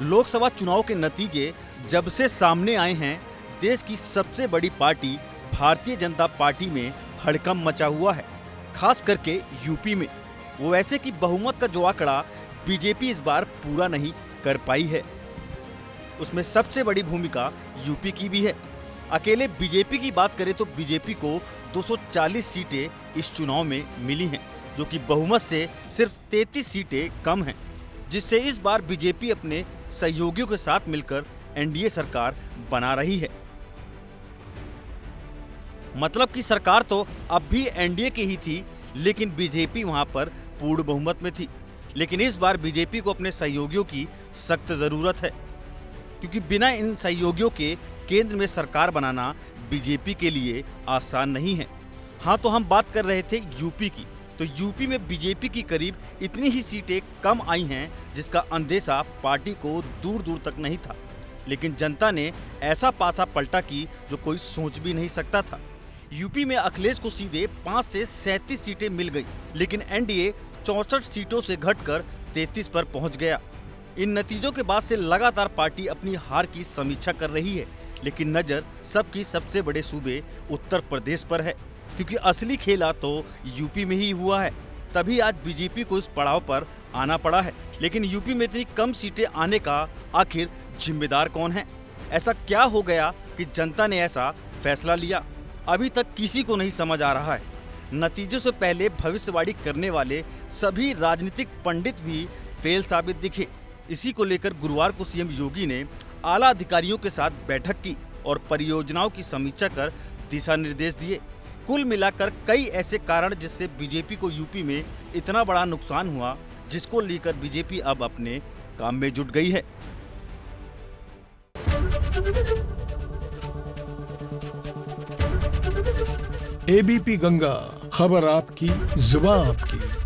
लोकसभा चुनाव के नतीजे जब से सामने आए हैं, देश की सबसे बड़ी पार्टी भारतीय जनता पार्टी में हड़कंप मचा हुआ है, खास करके यूपी में। वो ऐसे कि बहुमत का जो आंकड़ा बीजेपी इस बार पूरा नहीं कर पाई है, उसमें सबसे बड़ी भूमिका यूपी की भी है। अकेले बीजेपी की बात करें तो बीजेपी को 240 सीटें इस चुनाव में मिली हैं, जो कि बहुमत से सिर्फ 33 सीटें कम हैं, जिससे इस बार बीजेपी अपने सहयोगियों के साथ मिलकर एनडीए सरकार बना रही है। मतलब कि सरकार तो अब भी एनडीए की ही थी, लेकिन बीजेपी वहां पर पूर्ण बहुमत में थी। लेकिन इस बार बीजेपी को अपने सहयोगियों की सख्त जरूरत है, क्योंकि बिना इन सहयोगियों के केंद्र में सरकार बनाना बीजेपी के लिए आसान नहीं है। हाँ, तो हम बात कर रहे थे यूपी की। तो यूपी में बीजेपी की करीब इतनी ही सीटें कम आई हैं, जिसका अंदेशा पार्टी को दूर दूर तक नहीं था। लेकिन जनता ने ऐसा पासा पलटा की जो कोई सोच भी नहीं सकता था। यूपी में अखिलेश को सीधे 5 से 37 सीटें मिल गई, लेकिन एनडीए 64 सीटों से घटकर 33 पर पहुंच गया। इन नतीजों के बाद से लगातार पार्टी अपनी हार की समीक्षा कर रही है, लेकिन नजर सबकी सबसे बड़े सूबे उत्तर प्रदेश पर है, क्योंकि असली खेला तो यूपी में ही हुआ है। तभी आज बीजेपी को इस पड़ाव पर आना पड़ा है। लेकिन यूपी में इतनी कम सीटें आने का आखिर जिम्मेदार कौन है? ऐसा क्या हो गया कि जनता ने ऐसा फैसला लिया? अभी तक किसी को नहीं समझ आ रहा है। नतीजों से पहले भविष्यवाणी करने वाले सभी राजनीतिक पंडित भी फेल साबित दिखे। इसी को लेकर गुरुवार को सीएम योगी ने आला अधिकारियों के साथ बैठक की और परियोजनाओं की समीक्षा कर दिशा निर्देश दिए। कुल मिलाकर कई ऐसे कारण जिससे बीजेपी को यूपी में इतना बड़ा नुकसान हुआ, जिसको लेकर बीजेपी अब अपने काम में जुट गई है। एबीपी गंगा, खबर आपकी, जुबान आपकी।